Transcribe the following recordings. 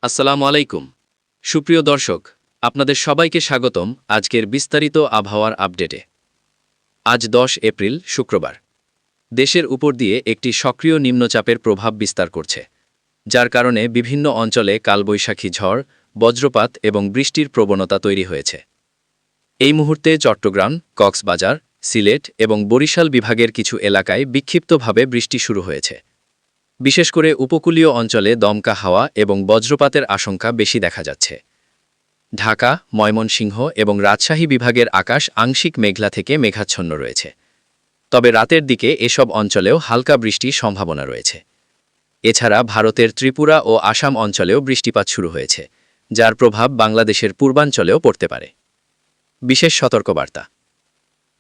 আসসালামু আলাইকুম। সুপ্রিয় দর্শক, আপনাদের সবাইকে স্বাগতম আজকের বিস্তারিত আবহাওয়ার আপডেটে। আজ 10 এপ্রিল শুক্রবার। দেশের উপর দিয়ে একটি সক্রিয় নিম্নচাপের প্রভাব বিস্তার করছে, যার কারণে বিভিন্ন অঞ্চলে কালবৈশাখী ঝড়, বজ্রপাত এবং বৃষ্টির প্রবণতা তৈরি হয়েছে। এই মুহূর্তে চট্টগ্রাম, কক্সবাজার, সিলেট এবং বরিশাল বিভাগের কিছু এলাকায় বিক্ষিপ্তভাবে বৃষ্টি শুরু হয়েছে। বিশেষ করে উপকূলীয় অঞ্চলে দমকা হাওয়া এবং বজ্রপাতের আশঙ্কা বেশি দেখা যাচ্ছে। ঢাকা, ময়মনসিংহ এবং রাজশাহী বিভাগের আকাশ আংশিক মেঘলা থেকে মেঘাচ্ছন্ন রয়েছে। তবে রাতের দিকে এসব অঞ্চলেও হালকা বৃষ্টির সম্ভাবনা রয়েছে। এছাড়া ভারতের ত্রিপুরা ও আসাম অঞ্চলেও বৃষ্টিপাত শুরু হয়েছে, যার প্রভাব বাংলাদেশের পূর্বাঞ্চলেও পড়তে পারে। বিশেষ সতর্কবার্তা: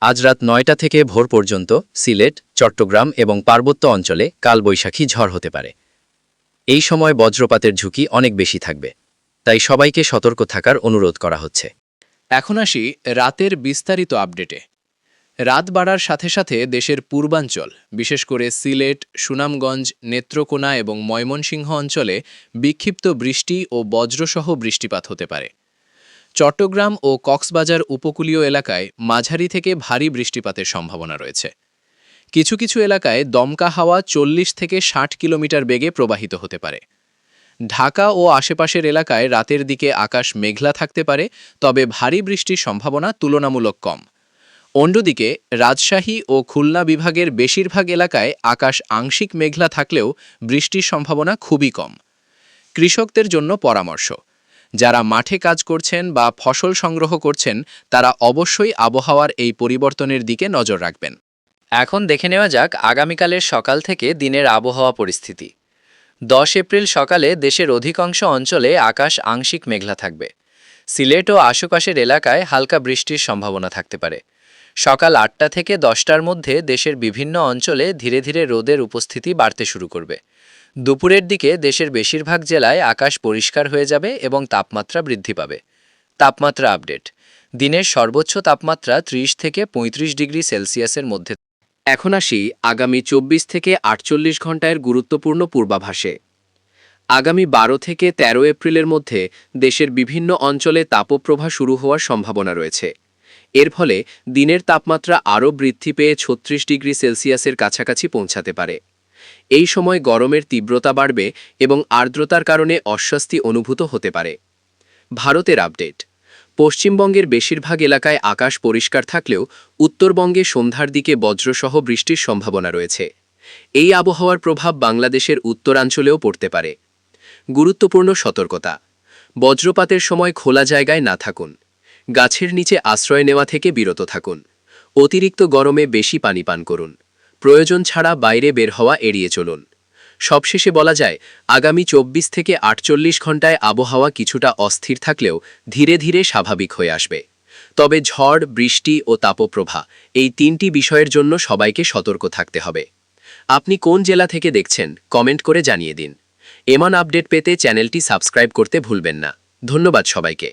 আজ রাত ৯টা থেকে ভোর পর্যন্ত সিলেট, চট্টগ্রাম এবং পার্বত্য অঞ্চলে কালবৈশাখী ঝড় হতে পারে। এই সময় বজ্রপাতের ঝুঁকি অনেক বেশি থাকবে, তাই সবাইকে সতর্ক থাকার অনুরোধ করা হচ্ছে। এখন আসি রাতের বিস্তারিত আপডেটে। রাত বাড়ার সাথে সাথে দেশের পূর্বাঞ্চল, বিশেষ করে সিলেট, সুনামগঞ্জ, নেত্রকোনা এবং ময়মনসিংহ অঞ্চলে বিক্ষিপ্ত বৃষ্টি ও বজ্রসহ বৃষ্টিপাত হতে পারে। চট্টগ্রাম ও কক্সবাজার উপকূলীয় এলাকায় মাঝারি থেকে ভারী বৃষ্টিপাতের সম্ভাবনা রয়েছে। কিছু কিছু এলাকায় দমকা হাওয়া 40 থেকে 60 কিলোমিটার বেগে প্রবাহিত হতে পারে। ঢাকা ও আশেপাশের এলাকায় রাতের দিকে আকাশ মেঘলা থাকতে পারে, তবে ভারী বৃষ্টির সম্ভাবনা তুলনামূলক কম। অন্যদিকে রাজশাহী ও খুলনা বিভাগের বেশিরভাগ এলাকায় আকাশ আংশিক মেঘলা থাকলেও বৃষ্টির সম্ভাবনা খুবই কম। কৃষকদের জন্য পরামর্শ: যারা মাঠে কাজ করছেন বা ফসল সংগ্রহ করছেন, তারা অবশ্যই আবহাওয়ার এই পরিবর্তনের দিকে নজর রাখবেন। এখন দেখে নেওয়া যাক আগামীকালের সকাল থেকে দিনের আবহাওয়া পরিস্থিতি। 10 এপ্রিল সকালে দেশের অধিকাংশ অঞ্চলে আকাশ আংশিক মেঘলা থাকবে। সিলেট ও আশেপাশের এলাকায় হালকা বৃষ্টির সম্ভাবনা থাকতে পারে। সকাল 8টা থেকে 10টার মধ্যে দেশের বিভিন্ন অঞ্চলে ধীরে ধীরে রোদের উপস্থিতি বাড়তে শুরু করবে। দুপুরের দিকে দেশের বেশিরভাগ জেলায় আকাশ পরিষ্কার হয়ে যাবে এবং তাপমাত্রা বৃদ্ধি পাবে। তাপমাত্রা আপডেট: দিনের সর্বোচ্চ তাপমাত্রা 30 থেকে 35 ডিগ্রি সেলসিয়াসের মধ্যে। এখন আসি আগামী 24 থেকে 48 ঘন্টার গুরুত্বপূর্ণ পূর্বাভাসে। আগামী 12 থেকে 13 এপ্রিলের মধ্যে দেশের বিভিন্ন অঞ্চলে তাপপ্রবাহ শুরু হওয়ার সম্ভাবনা রয়েছে। এর ফলে দিনের তাপমাত্রা আরও বৃদ্ধি পেয়ে 36 ডিগ্রি সেলসিয়াসের কাছাকাছি পৌঁছাতে পারে। এই সময় গরমের তীব্রতা বাড়বে এবং আর্দ্রতার কারণে অস্বস্তি অনুভূত হতে পারে। ভারতের আপডেট: পশ্চিমবঙ্গের বেশিরভাগ এলাকায় আকাশ পরিষ্কার থাকলেও উত্তরবঙ্গে সন্ধ্যার দিকে বজ্রসহ বৃষ্টির সম্ভাবনা রয়েছে। এই আবহাওয়ার প্রভাব বাংলাদেশের উত্তরাঞ্চলেও পড়তে পারে। গুরুত্বপূর্ণ সতর্কতা: বজ্রপাতের সময় খোলা জায়গায় না থাকুন। গাছের নিচে আশ্রয় নেওয়া থেকে বিরত থাকুন। অতিরিক্ত গরমে বেশি পানি পান করুন। প্রয়োজন ছাড়া বাইরে বের হওয়া এড়িয়ে চলুন। সবশেষে বলা যায়, আগামী 24 থেকে 48 ঘন্টায় আবহাওয়া কিছুটা অস্থির থাকলেও ধীরে ধীরে স্বাভাবিক হয়ে আসবে। তবে ঝড়, বৃষ্টি ও তাপপ্রবাহ এই তিনটি বিষয়ের জন্য সবাইকে সতর্ক থাকতে হবে। আপনি কোন জেলা থেকে দেখছেন কমেন্ট করে জানিয়ে দিন। এমন আপডেট পেতে চ্যানেলটি সাবস্ক্রাইব করতে ভুলবেন না। ধন্যবাদ সবাইকে।